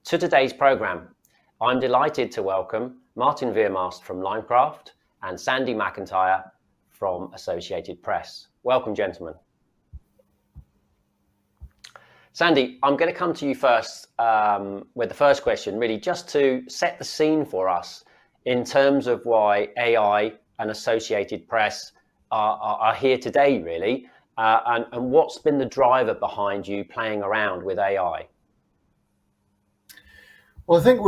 to today's programme. I'm delighted to welcome Martin Veermast from Limecraft and Sandy McIntyre from Associated Press. Welcome, gentlemen. Sandy, I'm going to come to you first with the first question, really just to set the scene for us in terms of why AI and Associated Press are here today, really, and what's been the driver behind you playing around with AI? Well, I think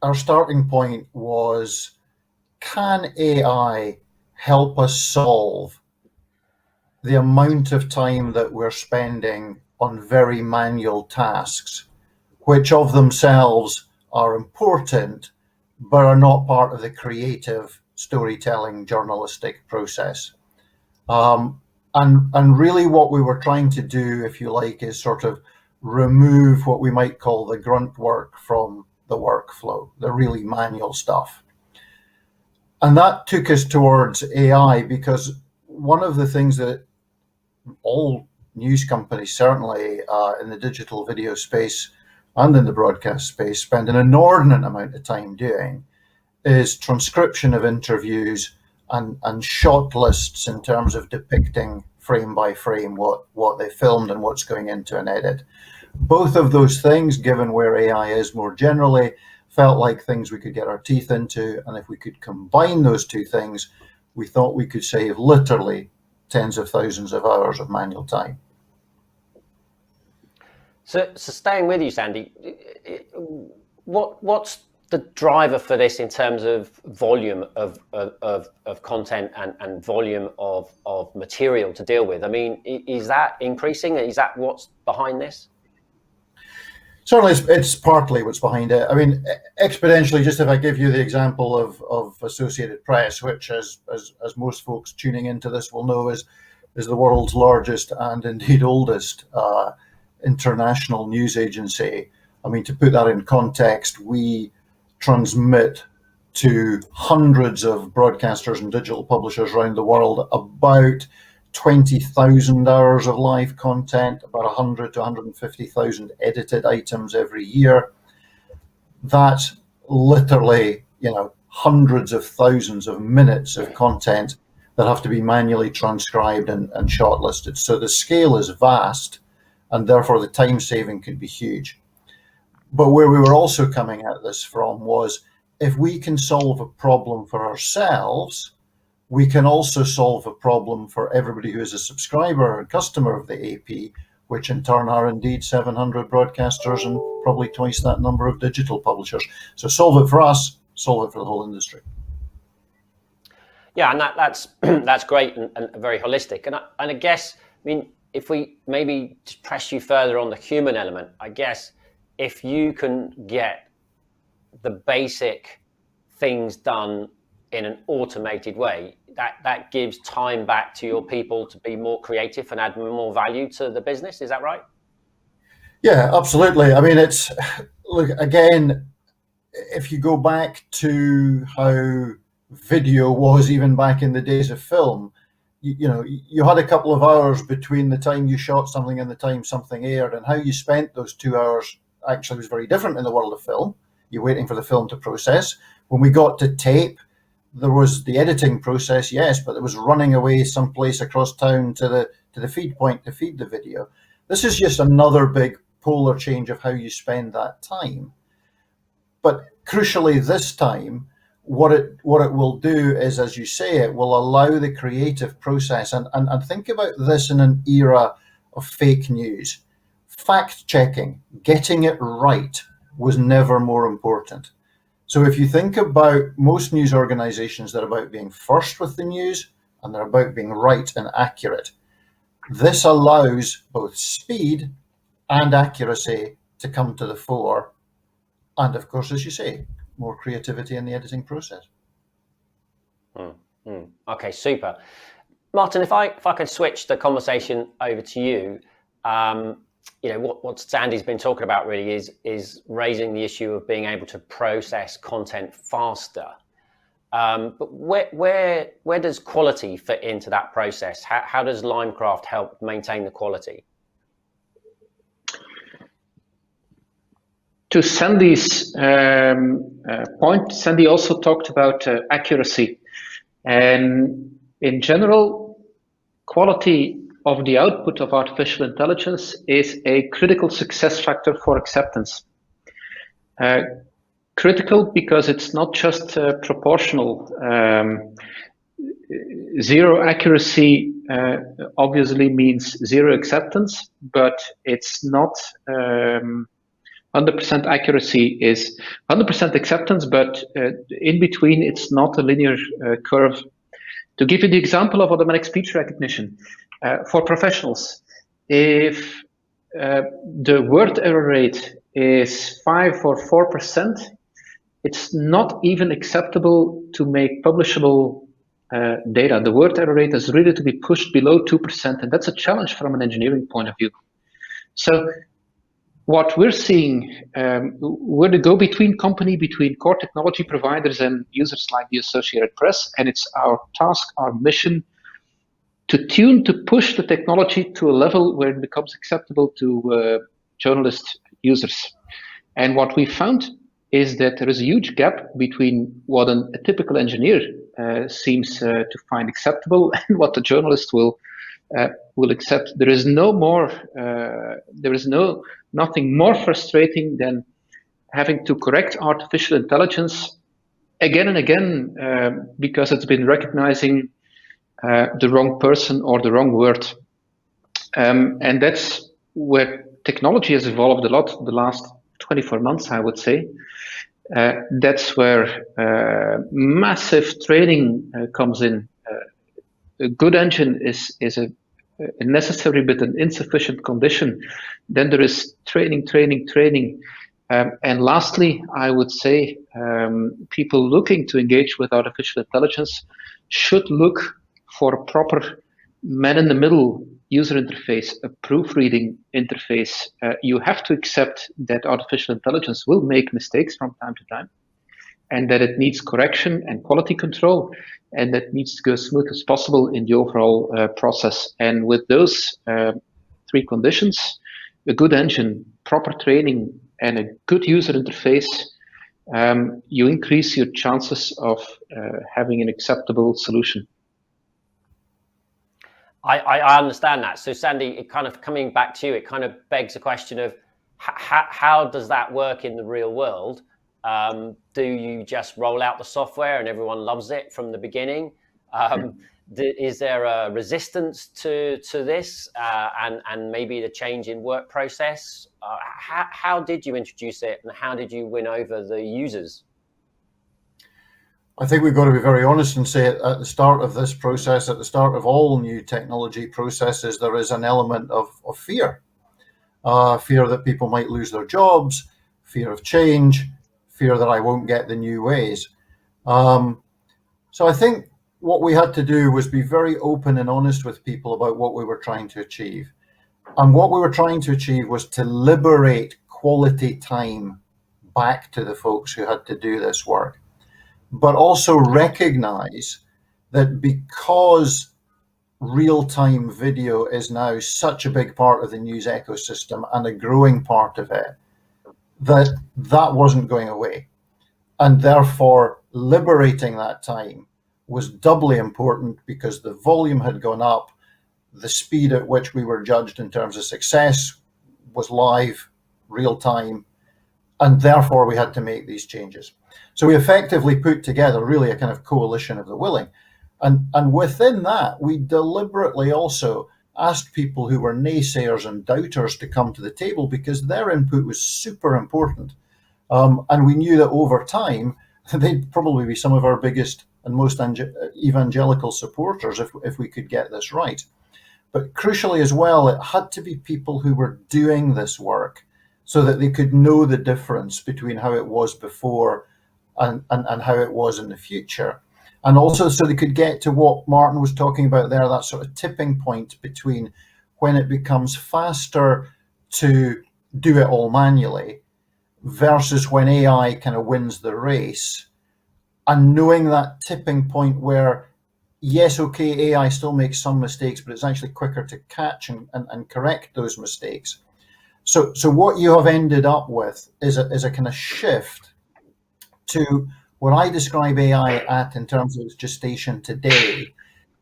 our starting point was, can AI help us solve the amount of time that we're spending on very manual tasks, which of themselves are important, but are not part of the creative storytelling journalistic process. And really what we were trying to do, if you like, is sort of remove what we might call the grunt work from the workflow, the really manual stuff. And that took us towards AI, because one of the things that all news companies, certainly in the digital video space and in the broadcast space, spend an inordinate amount of time doing is transcription of interviews and shot lists in terms of depicting frame by frame what they filmed and what's going into an edit. Both of those things, given where AI is more generally, felt like things we could get our teeth into, and if we could combine those two things, we thought we could save literally tens of thousands of hours of manual time. So staying with you, Sandy, what's the driver for this in terms of volume of content and volume of material to deal with? I mean, is that increasing? Is that what's behind this? Certainly, it's partly what's behind it. I mean, exponentially, just if I give you the example of Associated Press, which, as most folks tuning into this will know, is the world's largest and indeed oldest international news agency. I mean, to put that in context, we transmit to hundreds of broadcasters and digital publishers around the world about 20,000 hours of live content, about 100 to 150,000 edited items every year. That's literally, hundreds of thousands of minutes of content that have to be manually transcribed and shortlisted. So the scale is vast, and therefore the time saving could be huge. But where we were also coming at this from was, if we can solve a problem for ourselves, we can also solve a problem for everybody who is a subscriber and customer of the AP, which in turn are indeed 700 broadcasters and probably twice that number of digital publishers. So solve it for us, solve it for the whole industry. Yeah, and that's great and very holistic. And I guess, if we maybe press you further on the human element, I guess if you can get the basic things done in an automated way, that gives time back to your people to be more creative and add more value to the business. Is that right? Yeah, absolutely. I mean, look, again, if you go back to how video was even back in the days of film, you had a couple of hours between the time you shot something and the time something aired, and how you spent those 2 hours actually was very different in the world of film. You're waiting for the film to process. When we got to tape, there was the editing process, yes, but there was running away someplace across town to the feed point to feed the video. This is just another big polar change of how you spend that time. But crucially this time, what it will do is, as you say, it will allow the creative process, and think about this in an era of fake news. Fact checking, getting it right, was never more important. So if you think about most news organizations, they're about being first with the news and they're about being right and accurate. This allows both speed and accuracy to come to the fore. And of course, as you say, more creativity in the editing process. Okay, super. Martin, if I could switch the conversation over to you, what Sandy's been talking about really is raising the issue of being able to process content faster. But where does quality fit into that process? How does Limecraft help maintain the quality? to Sandy's point, Sandy also talked about accuracy. And in general, quality of the output of artificial intelligence is a critical success factor for acceptance. Critical because it's not just proportional. Zero accuracy obviously means zero acceptance, but it's not 100% accuracy is 100% acceptance, but in between it's not a linear curve. To give you the example of automatic speech recognition, for professionals, if the word error rate is 5 or 4%, it's not even acceptable to make publishable data. The word error rate is really to be pushed below 2%, and that's a challenge from an engineering point of view. So what we're seeing, we're the go-between company between core technology providers and users like the Associated Press, and it's our task, our mission, to push the technology to a level where it becomes acceptable to journalist users. And what we found is that there is a huge gap between what a typical engineer seems to find acceptable and what the journalist will accept. There is nothing more frustrating than having to correct artificial intelligence again and again because it's been recognizing the wrong person or the wrong word. And that's where technology has evolved a lot the last 24 months, I would say. That's where massive training comes in. A good engine is a necessary but an insufficient condition. Then there is training. And lastly, I would say people looking to engage with artificial intelligence should look for a proper man-in-the-middle user interface, a proofreading interface. You have to accept that artificial intelligence will make mistakes from time to time, and that it needs correction and quality control, and that needs to go as smooth as possible in the overall process. And with those three conditions, a good engine, proper training, and a good user interface, you increase your chances of having an acceptable solution. I understand that. So Sandy, it kind of coming back to you, it kind of begs a question of how does that work in the real world? Do you just roll out the software and everyone loves it from the beginning? Is there a resistance to this and maybe the change in work process? How did you introduce it and how did you win over the users? I think we've got to be very honest and say at the start of this process, at the start of all new technology processes, there is an element of fear. Fear that people might lose their jobs, fear of change, fear that I won't get the new ways. So I think what we had to do was be very open and honest with people about what we were trying to achieve. And what we were trying to achieve was to liberate quality time back to the folks who had to do this work, but also recognize that because real-time video is now such a big part of the news ecosystem and a growing part of it, that wasn't going away. And therefore, liberating that time was doubly important because the volume had gone up, the speed at which we were judged in terms of success was live, real-time, and therefore we had to make these changes. So we effectively put together really a kind of coalition of the willing. And within that, we deliberately also asked people who were naysayers and doubters to come to the table because their input was super important. And we knew that over time, they'd probably be some of our biggest and most evangelical supporters if we could get this right. But crucially as well, it had to be people who were doing this work so that they could know the difference between how it was before and how it was in the future. And also so they could get to what Martin was talking about there, that sort of tipping point between when it becomes faster to do it all manually versus when AI kind of wins the race, and knowing that tipping point where, yes, okay, AI still makes some mistakes, but it's actually quicker to catch and correct those mistakes. So what you have ended up with is a kind of shift to what I describe AI at in terms of its gestation today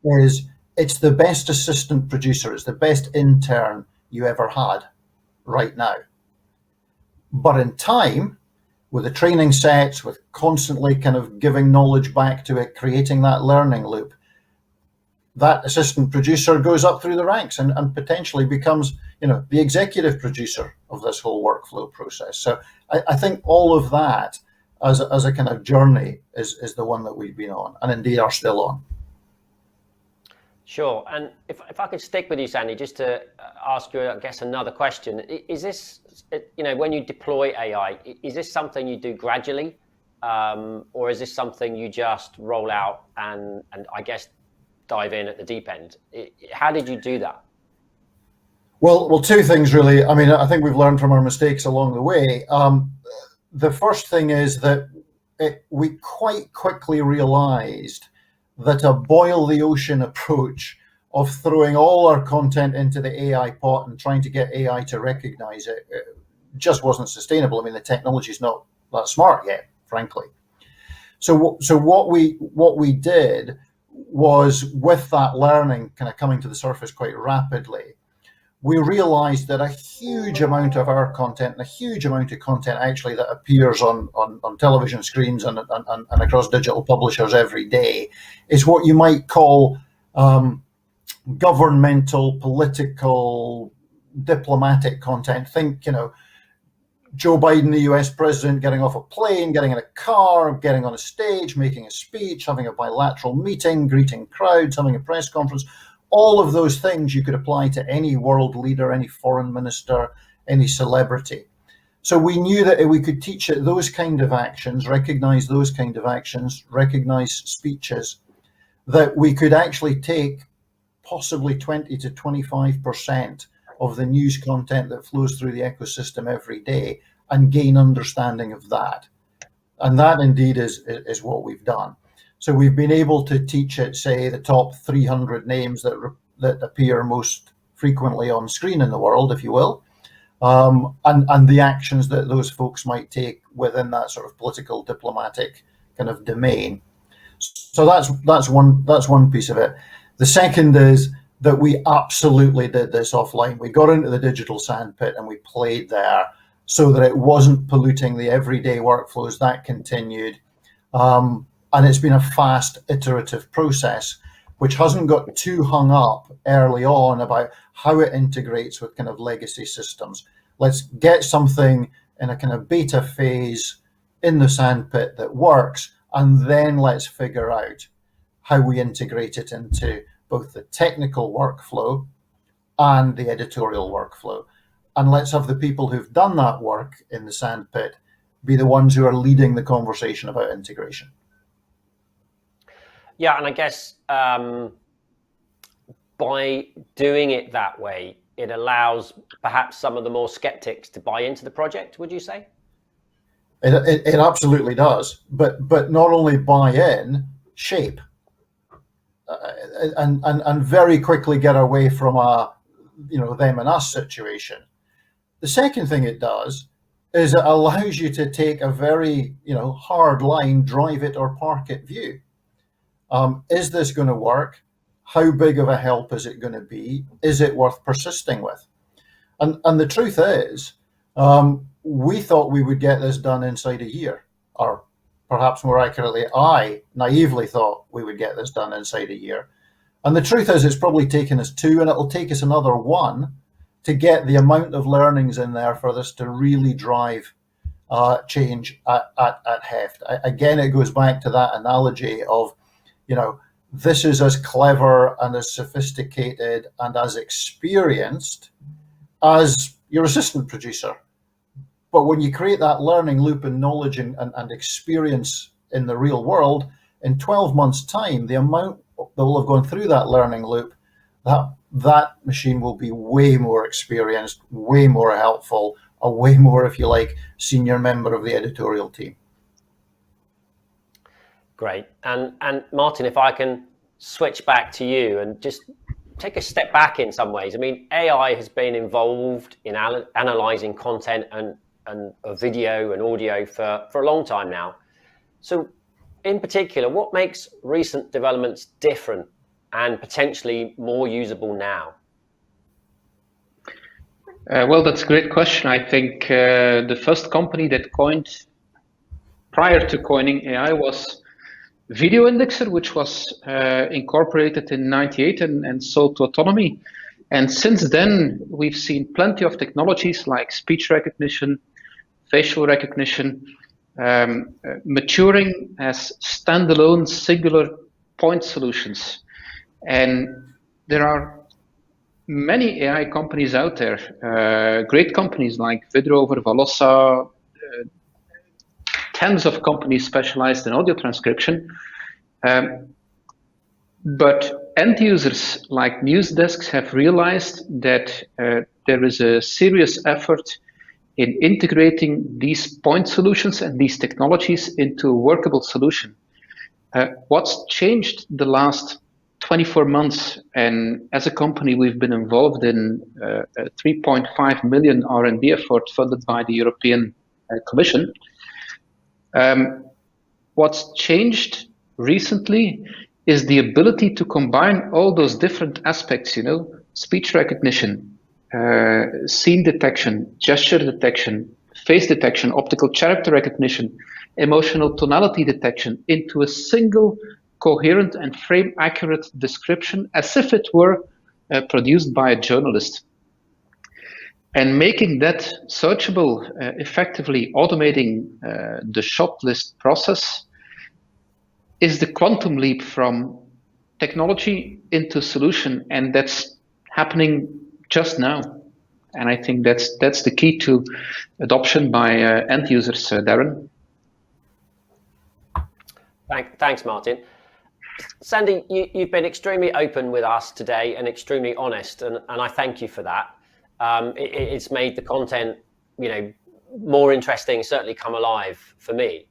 is it's the best assistant producer, it's the best intern you ever had right now. But in time, with the training sets, with constantly kind of giving knowledge back to it, creating that learning loop, that assistant producer goes up through the ranks and potentially becomes, the executive producer of this whole workflow process. So I think all of that as a kind of journey is the one that we've been on, and indeed are still on. Sure. And if I could stick with you, Sandy, just to ask you, I guess, another question. Is this, when you deploy AI, is this something you do gradually? Or is this something you just roll out and I guess dive in at the deep end? How did you do that? Well, two things really. I mean, I think we've learned from our mistakes along the way. The first thing is that we quite quickly realized that a boil the ocean approach of throwing all our content into the AI pot and trying to get AI to recognize it just wasn't sustainable. I mean, the technology is not that smart yet, frankly. So what we did was, with that learning kind of coming to the surface quite rapidly, we realized that a huge amount of our content, and a huge amount of content actually that appears on television screens and across digital publishers every day, is what you might call governmental, political, diplomatic content. Think, Joe Biden, the US president, getting off a plane, getting in a car, getting on a stage, making a speech, having a bilateral meeting, greeting crowds, having a press conference. All of those things you could apply to any world leader, any foreign minister, any celebrity. So we knew that we could teach it those kind of actions, recognize those kind of actions, recognize speeches, that we could actually take possibly 20 to 25% of the news content that flows through the ecosystem every day and gain understanding of that. And that indeed is what we've done. So we've been able to teach it, say, the top 300 names that appear most frequently on screen in the world, if you will, and the actions that those folks might take within that sort of political, diplomatic kind of domain. So that's one piece of it. The second is that we absolutely did this offline. We got into the digital sandpit and we played there so that it wasn't polluting the everyday workflows. That continued. And it's been a fast, iterative process, which hasn't got too hung up early on about how it integrates with kind of legacy systems. Let's get something in a kind of beta phase in the sandpit that works, and then let's figure out how we integrate it into both the technical workflow and the editorial workflow. And let's have the people who've done that work in the sandpit be the ones who are leading the conversation about integration. Yeah, and I guess by doing it that way, it allows perhaps some of the more skeptics to buy into the project, would you say? It absolutely does, but not only buy in, shape, and very quickly get away from a them and us situation. The second thing it does is it allows you to take a very hard line, drive it or park it view. Is this going to work? How big of a help is it going to be? Is it worth persisting with? And the truth is, we thought we would get this done inside a year, or perhaps more accurately, I naively thought we would get this done inside a year. And the truth is, it's probably taken us 2, and it'll take us another 1 to get the amount of learnings in there for this to really drive change at heft. Again, it goes back to that analogy of, this is as clever and as sophisticated and as experienced as your assistant producer. But when you create that learning loop and knowledge and experience in the real world, in 12 months' time, the amount that will have gone through that learning loop, that machine will be way more experienced, way more helpful, a way more, if you like, senior member of the editorial team. Great. And Martin, if I can switch back to you and just take a step back in some ways. I mean, AI has been involved in analyzing content and video and audio for a long time now. So in particular, what makes recent developments different and potentially more usable now? Well, that's a great question. I think the first company that prior to coining AI was Video Indexer, which was incorporated in '98 and sold to Autonomy. And since then, we've seen plenty of technologies like speech recognition, facial recognition, maturing as standalone singular point solutions. And there are many AI companies out there, great companies like Vidrovr, Valossa, tens of companies specialized in audio transcription. But end users like news desks have realized that there is a serious effort in integrating these point solutions and these technologies into a workable solution. What's changed the last 24 months, and as a company, we've been involved in a 3.5 million R&D effort funded by the European Commission. What's changed recently is the ability to combine all those different aspects, speech recognition, scene detection, gesture detection, face detection, optical character recognition, emotional tonality detection into a single coherent and frame accurate description as if it were produced by a journalist. And making that searchable, effectively automating the shot list process is the quantum leap from technology into solution, and that's happening just now. And I think that's the key to adoption by end users, Darren. Thanks, Martin. Sandy, you've been extremely open with us today and extremely honest, and I thank you for that. It's made the content, more interesting, certainly come alive for me.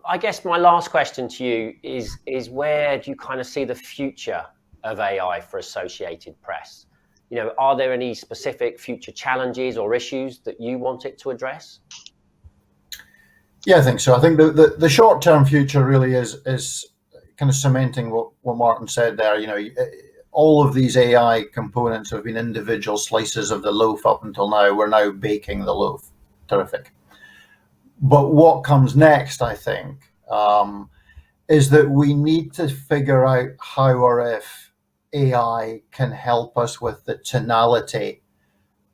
I guess my last question to you is where do you kind of see the future of AI for Associated Press? Are there any specific future challenges or issues that you want it to address? Yeah, I think so. I think the short-term future really is kind of cementing what Martin said there. All of these AI components have been individual slices of the loaf up until now. We're now baking the loaf. Terrific. But what comes next, I think, is that we need to figure out how or if AI can help us with the tonality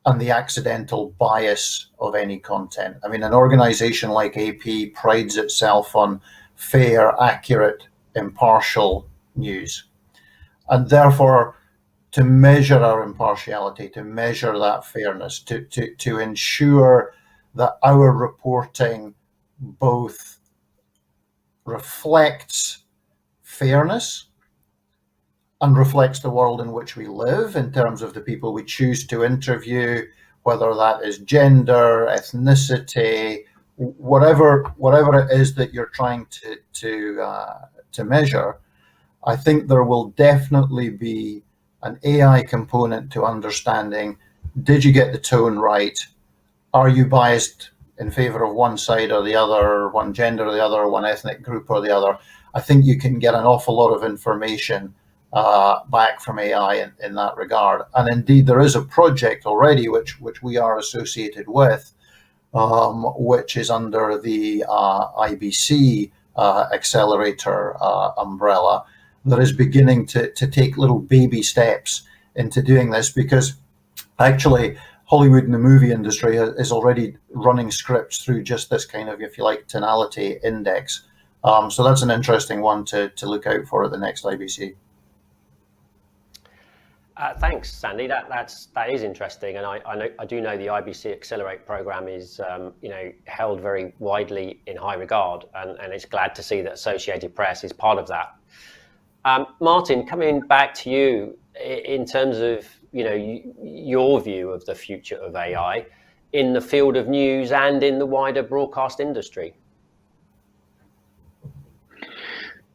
and the accidental bias of any content. I mean, an organization like AP prides itself on fair, accurate, impartial news. And therefore, to measure our impartiality, to measure that fairness, to ensure that our reporting both reflects fairness and reflects the world in which we live in terms of the people we choose to interview, whether that is gender, ethnicity, whatever it is that you're trying to measure. I think there will definitely be an AI component to understanding, did you get the tone right? Are you biased in favor of one side or the other, one gender or the other, one ethnic group or the other? I think you can get an awful lot of information back from AI in that regard. And indeed, there is a project already which we are associated with, which is under the IBC accelerator umbrella, that is beginning to take little baby steps into doing this, because actually Hollywood and the movie industry is already running scripts through just this kind of, if you like, tonality index. So that's an interesting one to look out for at the next IBC. Thanks, Sandy. That is interesting, and I do know the IBC Accelerate program is held very widely in high regard, and it's glad to see that Associated Press is part of that. Martin, coming back to you in terms of your view of the future of AI in the field of news and in the wider broadcast industry.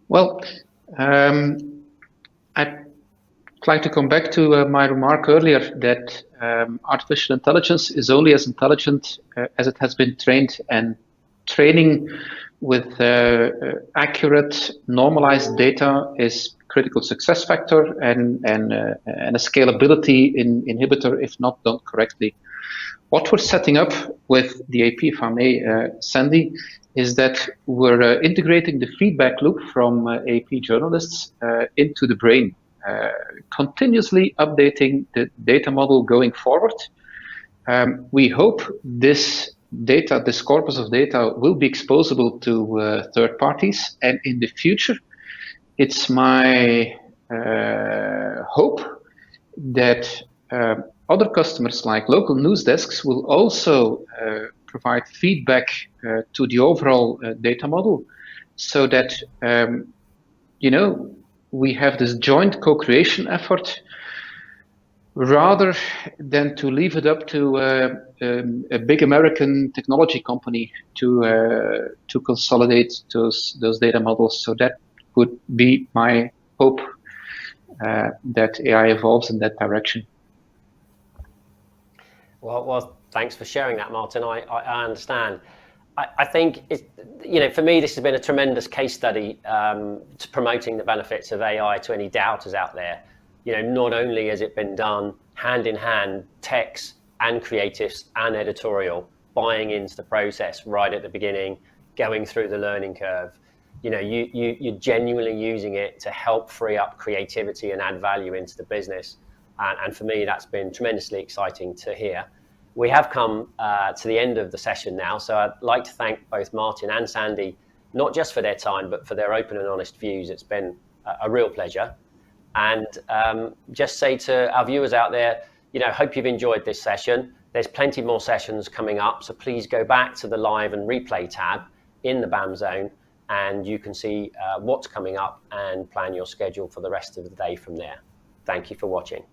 Well, I like to come back to my remark earlier that artificial intelligence is only as intelligent as it has been trained, and training with accurate, normalized data is critical success factor and a scalability inhibitor if not done correctly. What we're setting up with the AP, if I may, Sandy, is that we're integrating the feedback loop from AP journalists into the brain, continuously updating the data model going forward. We hope this data, this corpus of data, will be exposable to third parties, and in the future, it's my hope that other customers like local news desks will also provide feedback to the overall data model, so that we have this joint co-creation effort, rather than to leave it up to a big American technology company to consolidate those data models. So that would be my hope, that AI evolves in that direction. Well, thanks for sharing that, Martin. I understand. I think for me, this has been a tremendous case study to promoting the benefits of AI to any doubters out there. Not only has it been done hand in hand, techs and creatives and editorial buying into the process right at the beginning, going through the learning curve. You're genuinely using it to help free up creativity and add value into the business. And for me, that's been tremendously exciting to hear. We have come to the end of the session now, so I'd like to thank both Martin and Sandy, not just for their time, but for their open and honest views. It's been a real pleasure. And just say to our viewers out there, hope you've enjoyed this session. There's plenty more sessions coming up, so please go back to the live and replay tab in the BAM zone, and you can see what's coming up and plan your schedule for the rest of the day from there. Thank you for watching.